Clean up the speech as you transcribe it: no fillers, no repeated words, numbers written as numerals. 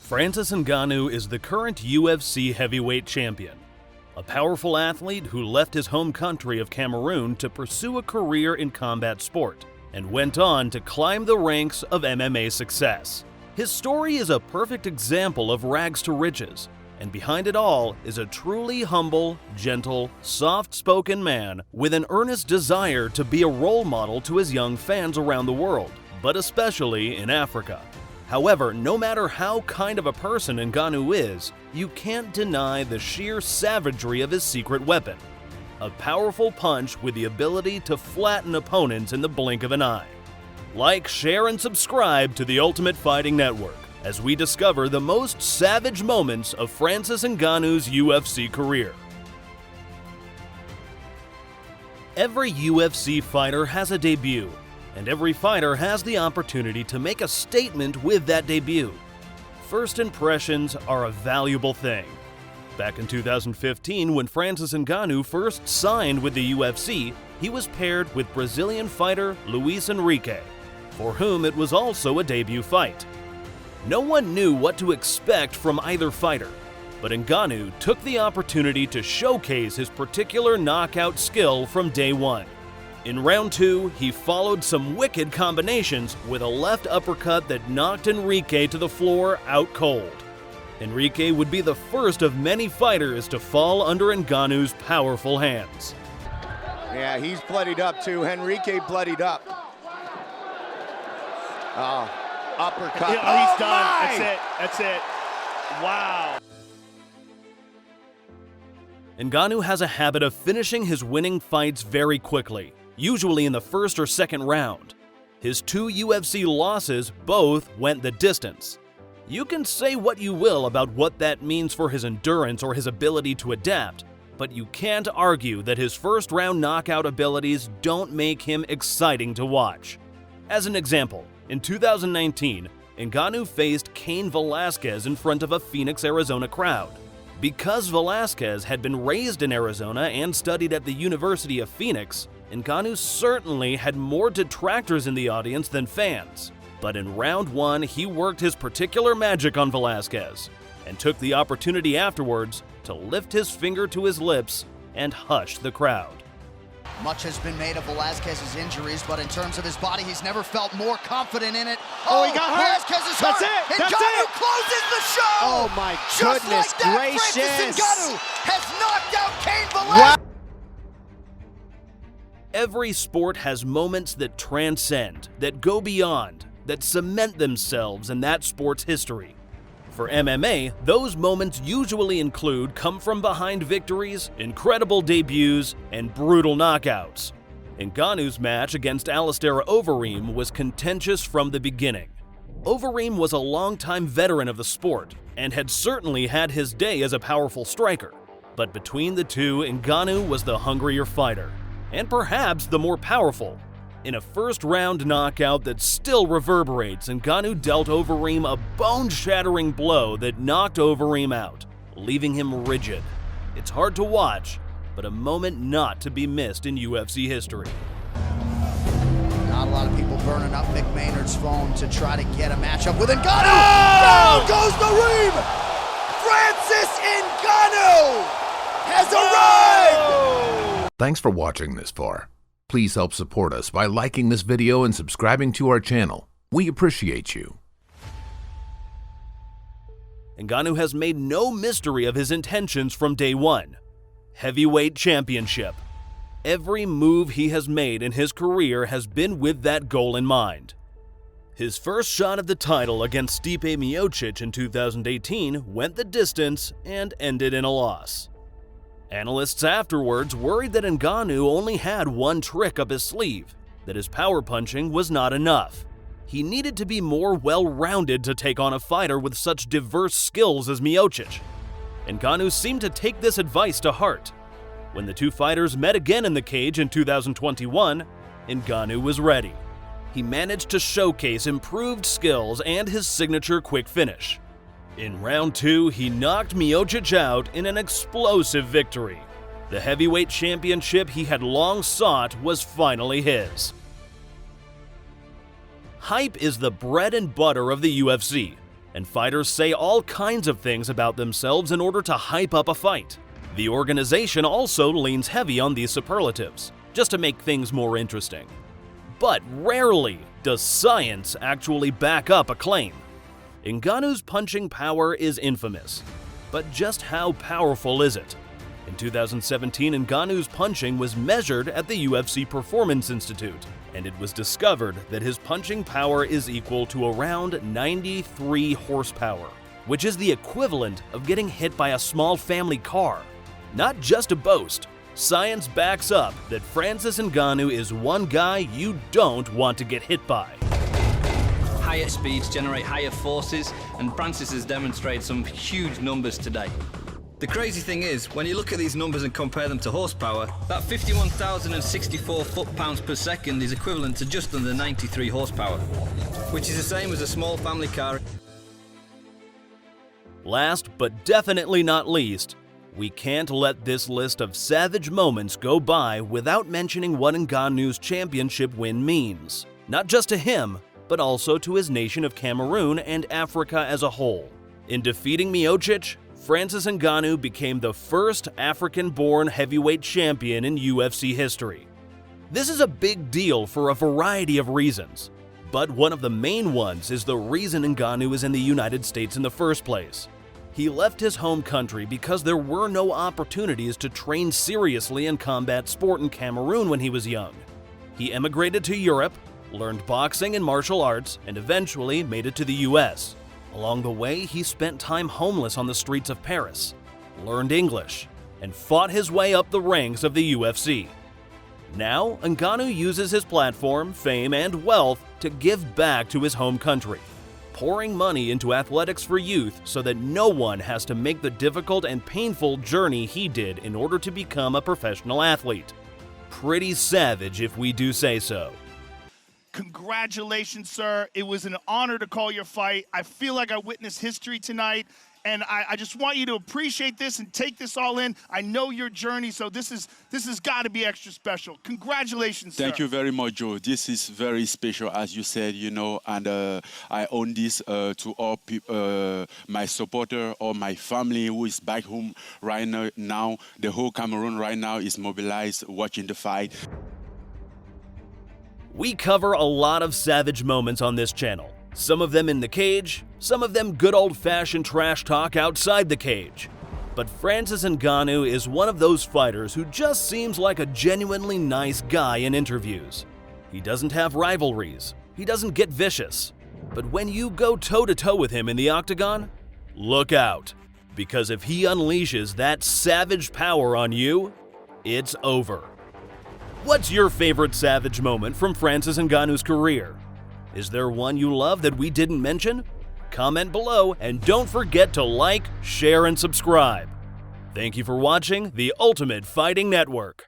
Francis Ngannou is the current UFC heavyweight champion, a powerful athlete who left his home country of Cameroon to pursue a career in combat sport and went on to climb the ranks of MMA success. His story is a perfect example of rags to riches, and behind it all is a truly humble, gentle, soft-spoken man with an earnest desire to be a role model to his young fans around the world, but especially in Africa. However, no matter how kind of a person Ngannou is, you can't deny the sheer savagery of his secret weapon, a powerful punch with the ability to flatten opponents in the blink of an eye. Like, share, and subscribe to the Ultimate Fighting Network as we discover the most savage moments of Francis Ngannou's UFC career. Every UFC fighter has a debut, and every fighter has the opportunity to make a statement with that debut. First impressions are a valuable thing. Back in 2015, when Francis Ngannou first signed with the UFC, he was paired with Brazilian fighter Luis Enrique, for whom it was also a debut fight. No one knew what to expect from either fighter, but Ngannou took the opportunity to showcase his particular knockout skill from day one. In round two, he followed some wicked combinations with a left uppercut that knocked Enrique to the floor out cold. Enrique would be the first of many fighters to fall under Ngannou's powerful hands. Yeah, he's bloodied up too. Enrique bloodied up. Uppercut. Yeah, he's done. That's it. Wow. Ngannou has a habit of finishing his winning fights very quickly, usually in the first or second round. His two UFC losses both went the distance. You can say what you will about what that means for his endurance or his ability to adapt, but you can't argue that his first-round knockout abilities don't make him exciting to watch. As an example, in 2019, Ngannou faced Cain Velasquez in front of a Phoenix, Arizona crowd. Because Velasquez had been raised in Arizona and studied at the University of Phoenix, Ngannou certainly had more detractors in the audience than fans. But in round one, he worked his particular magic on Velasquez and took the opportunity afterwards to lift his finger to his lips and hush the crowd. Much has been made of Velasquez's injuries, but in terms of his body, he's never felt more confident in it. Oh, he got hurt. Velasquez is That's hurt. it. That's Ngannou it. closes the show. Oh my Just goodness like that, gracious. Francis Ngannou has knocked out Cain Velasquez. Wow. Every sport has moments that transcend, that go beyond, that cement themselves in that sport's history. For MMA, those moments usually include come-from-behind victories, incredible debuts, and brutal knockouts. Ngannou's match against Alistair Overeem was contentious from the beginning. Overeem was a longtime veteran of the sport and had certainly had his day as a powerful striker. But between the two, Ngannou was the hungrier fighter, and perhaps the more powerful. In a first-round knockout that still reverberates, Ngannou dealt Overeem a bone-shattering blow that knocked Overeem out, leaving him rigid. It's hard to watch, but a moment not to be missed in UFC history. Not a lot of people burning up Mick Maynard's phone to try to get a matchup with Ngannou. Oh! Down goes the Reem! Francis Ngannou has arrived! Thanks for watching this far. Please help support us by liking this video and subscribing to our channel. We appreciate you. Ngannou has made no mystery of his intentions from day one. Heavyweight championship. Every move he has made in his career has been with that goal in mind. His first shot at the title against Stipe Miocic in 2018 went the distance and ended in a loss. Analysts afterwards worried that Ngannou only had one trick up his sleeve, that his power punching was not enough. He needed to be more well-rounded to take on a fighter with such diverse skills as Miocic. Ngannou seemed to take this advice to heart. When the two fighters met again in the cage in 2021, Ngannou was ready. He managed to showcase improved skills and his signature quick finish. In round two, he knocked Miocic out in an explosive victory. The heavyweight championship he had long sought was finally his. Hype is the bread and butter of the UFC. and fighters say all kinds of things about themselves in order to hype up a fight. The organization also leans heavy on these superlatives, just to make things more interesting. But rarely does science actually back up a claim. Ngannou's punching power is infamous, but just how powerful is it? In 2017, Ngannou's punching was measured at the UFC Performance Institute, and it was discovered that his punching power is equal to around 93 horsepower, which is the equivalent of getting hit by a small family car. Not just a boast, science backs up that Francis Ngannou is one guy you don't want to get hit by. Higher speeds generate higher forces, and Francis has demonstrated some huge numbers today. The crazy thing is, when you look at these numbers and compare them to horsepower, that 51,064 foot-pounds per second is equivalent to just under 93 horsepower, which is the same as a small family car. Last but definitely not least, we can't let this list of savage moments go by without mentioning what Ngannou's championship win means. Not just to him, but also to his nation of Cameroon and Africa as a whole. In defeating Miocic, Francis Ngannou became the first African-born heavyweight champion in UFC history. This is a big deal for a variety of reasons, but one of the main ones is the reason Ngannou is in the United States in the first place. He left his home country because there were no opportunities to train seriously in combat sport in Cameroon when he was young. He emigrated to Europe, learned boxing and martial arts, and eventually made it to the US. Along the way, he spent time homeless on the streets of Paris, learned English, and fought his way up the ranks of the UFC. Now, Ngannou uses his platform, fame, and wealth to give back to his home country, pouring money into athletics for youth so that no one has to make the difficult and painful journey he did in order to become a professional athlete. Pretty savage, if we do say so. Congratulations, sir. It was an honor to call your fight. I feel like I witnessed history tonight, and I just want you to appreciate this and take this all in. I know your journey, so this has got to be extra special. Congratulations, sir. Thank you very much, Joe. This is very special, as you said, you know, and I owe this to all people, my supporter, or my family who is back home right now. The whole Cameroon right now is mobilized, watching the fight. We cover a lot of savage moments on this channel. Some of them in the cage, some of them good old-fashioned trash talk outside the cage. But Francis Ngannou is one of those fighters who just seems like a genuinely nice guy in interviews. He doesn't have rivalries, he doesn't get vicious. But when you go toe-to-toe with him in the octagon, look out. Because if he unleashes that savage power on you, it's over. What's your favorite savage moment from Francis Ngannou's career? Is there one you love that we didn't mention? Comment below and don't forget to like, share, and subscribe. Thank you for watching the Ultimate Fighting Network.